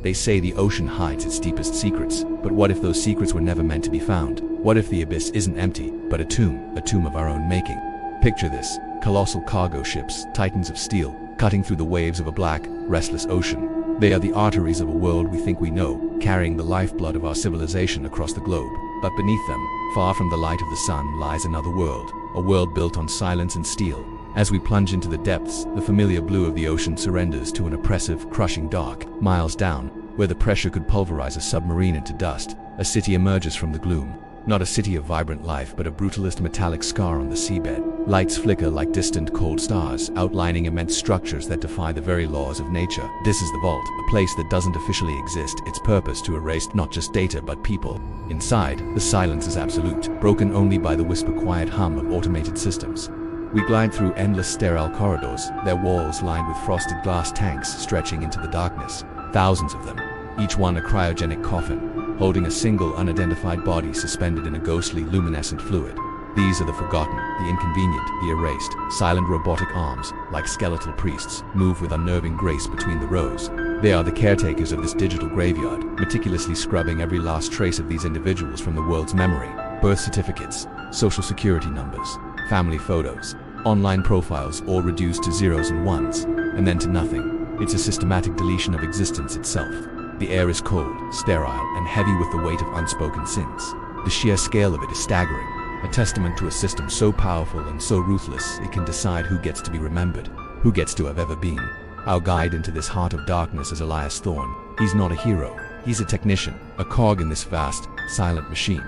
They say the ocean hides its deepest secrets, but what if those secrets were never meant to be found? What if the abyss isn't empty, but a tomb of our own making? Picture this: colossal cargo ships, titans of steel, cutting through the waves of a black, restless ocean. They are the arteries of a world we think we know, carrying the lifeblood of our civilization across the globe. But beneath them, far from the light of the sun, lies another world, a world built on silence and steel. As we plunge into the depths, the familiar blue of the ocean surrenders to an oppressive, crushing dark. Miles down, where the pressure could pulverize a submarine into dust, a city emerges from the gloom. Not a city of vibrant life, but a brutalist metallic scar on the seabed. Lights flicker like distant cold stars, outlining immense structures that defy the very laws of nature. This is the vault, a place that doesn't officially exist, its purpose to erase not just data but people. Inside, the silence is absolute, broken only by the whisper-quiet hum of automated systems. We glide through endless sterile corridors, their walls lined with frosted glass tanks stretching into the darkness. Thousands of them, each one a cryogenic coffin, holding a single unidentified body suspended in a ghostly luminescent fluid. These are the forgotten, the inconvenient, the erased. Silent robotic arms, like skeletal priests, move with unnerving grace between the rows. They are the caretakers of this digital graveyard, meticulously scrubbing every last trace of these individuals from the world's memory. Birth certificates, social security numbers, family photos, online profiles, all reduced to zeros and ones, and then to nothing. It's a systematic deletion of existence itself. The air is cold, sterile, and heavy with the weight of unspoken sins. The sheer scale of it is staggering, a testament to a system so powerful and so ruthless it can decide who gets to be remembered, who gets to have ever been. Our guide into this heart of darkness is Elias Thorne. He's not a hero, he's a technician, a cog in this vast, silent machine.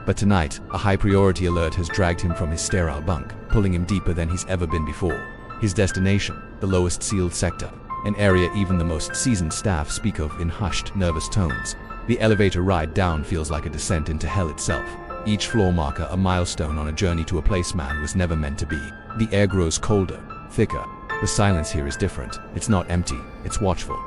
But tonight, a high-priority alert has dragged him from his sterile bunk, pulling him deeper than he's ever been before. His destination, the lowest sealed sector, an area even the most seasoned staff speak of in hushed, nervous tones. The elevator ride down feels like a descent into hell itself. Each floor marker a milestone on a journey to a place man was never meant to be. The air grows colder, thicker. The silence here is different. It's not empty, it's watchful.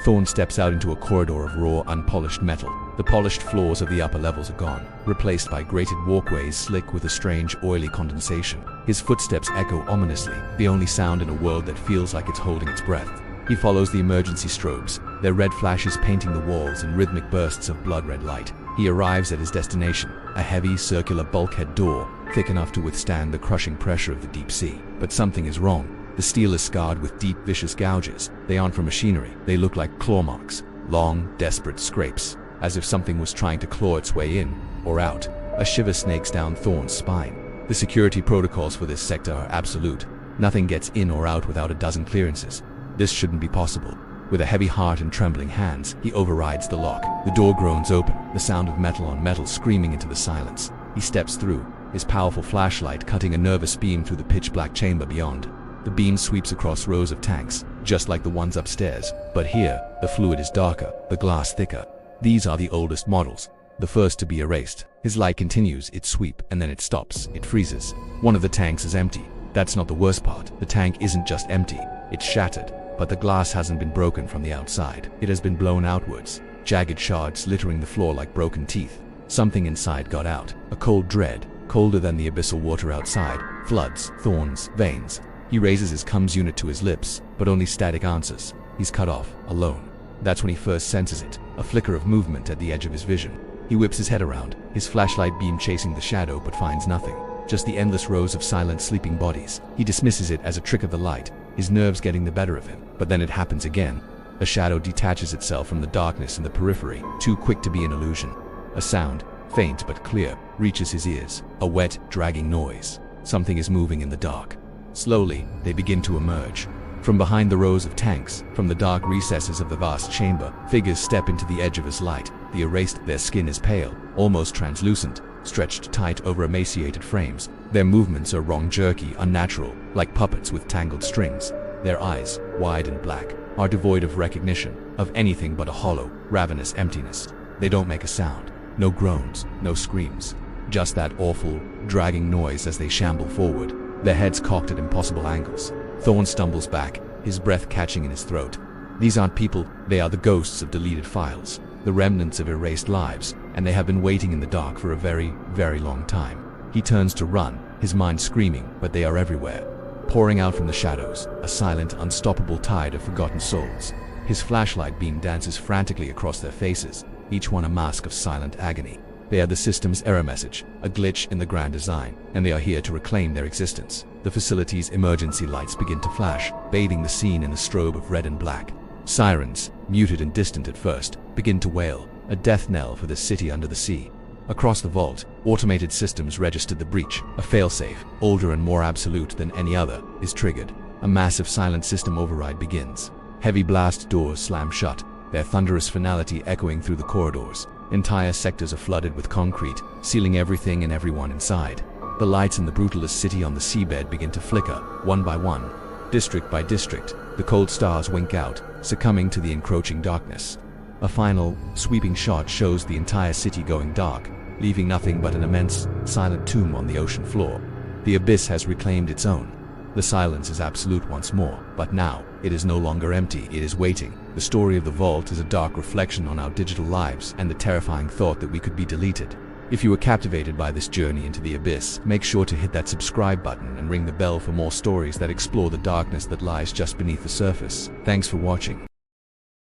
Thorne steps out into a corridor of raw, unpolished metal. The polished floors of the upper levels are gone, replaced by grated walkways slick with a strange, oily condensation. His footsteps echo ominously, the only sound in a world that feels like it's holding its breath. He follows the emergency strobes, their red flashes painting the walls in rhythmic bursts of blood-red light. He arrives at his destination, a heavy, circular bulkhead door, thick enough to withstand the crushing pressure of the deep sea. But something is wrong. The steel is scarred with deep, vicious gouges. They aren't from machinery. They look like claw marks, long, desperate scrapes, as if something was trying to claw its way in or out. A shiver snakes down Thorne's spine. The security protocols for this sector are absolute. Nothing gets in or out without a dozen clearances. This shouldn't be possible. With a heavy heart and trembling hands, he overrides the lock. The door groans open, the sound of metal on metal screaming into the silence. He steps through, his powerful flashlight cutting a nervous beam through the pitch-black chamber beyond. The beam sweeps across rows of tanks, just like the ones upstairs. But here, the fluid is darker, the glass thicker. These are the oldest models, the first to be erased. His light continues its sweep, and then it stops, it freezes. One of the tanks is empty. That's not the worst part. The tank isn't just empty, it's shattered. But the glass hasn't been broken from the outside. It has been blown outwards, jagged shards littering the floor like broken teeth. Something inside got out, a cold dread, colder than the abyssal water outside, floods, thorns, veins. He raises his comms unit to his lips, but only static answers. He's cut off, alone. That's when he first senses it, a flicker of movement at the edge of his vision. He whips his head around, his flashlight beam chasing the shadow, but finds nothing. Just the endless rows of silent, sleeping bodies. He dismisses it as a trick of the light, his nerves getting the better of him. But then it happens again. A shadow detaches itself from the darkness in the periphery, too quick to be an illusion. A sound, faint but clear, reaches his ears. A wet, dragging noise. Something is moving in the dark. Slowly, they begin to emerge. From behind the rows of tanks, from the dark recesses of the vast chamber, figures step into the edge of his light. The erased, their skin is pale, almost translucent, stretched tight over emaciated frames. Their movements are wrong, jerky, unnatural, like puppets with tangled strings. Their eyes, wide and black, are devoid of recognition, of anything but a hollow, ravenous emptiness. They don't make a sound. No groans, no screams. Just that awful, dragging noise as they shamble forward, their heads cocked at impossible angles. Thorne stumbles back, his breath catching in his throat. These aren't people, they are the ghosts of deleted files, the remnants of erased lives, and they have been waiting in the dark for a very, very long time. He turns to run, his mind screaming, but they are everywhere. Pouring out from the shadows, a silent, unstoppable tide of forgotten souls. His flashlight beam dances frantically across their faces, each one a mask of silent agony. They are the system's error message, a glitch in the grand design, and they are here to reclaim their existence. The facility's emergency lights begin to flash, bathing the scene in a strobe of red and black. Sirens, muted and distant at first, begin to wail, a death knell for the city under the sea. Across the vault, automated systems registered the breach. A failsafe, older and more absolute than any other, is triggered. A massive silent system override begins. Heavy blast doors slam shut, their thunderous finality echoing through the corridors. Entire sectors are flooded with concrete, sealing everything and everyone inside. The lights in the brutalist city on the seabed begin to flicker, one by one. District by district, the cold stars wink out, succumbing to the encroaching darkness. A final, sweeping shot shows the entire city going dark, leaving nothing but an immense, silent tomb on the ocean floor. The abyss has reclaimed its own. The silence is absolute once more, but now, it is no longer empty, it is waiting. The story of the vault is a dark reflection on our digital lives and the terrifying thought that we could be deleted. If you were captivated by this journey into the abyss, make sure to hit that subscribe button and ring the bell for more stories that explore the darkness that lies just beneath the surface. Thanks for watching.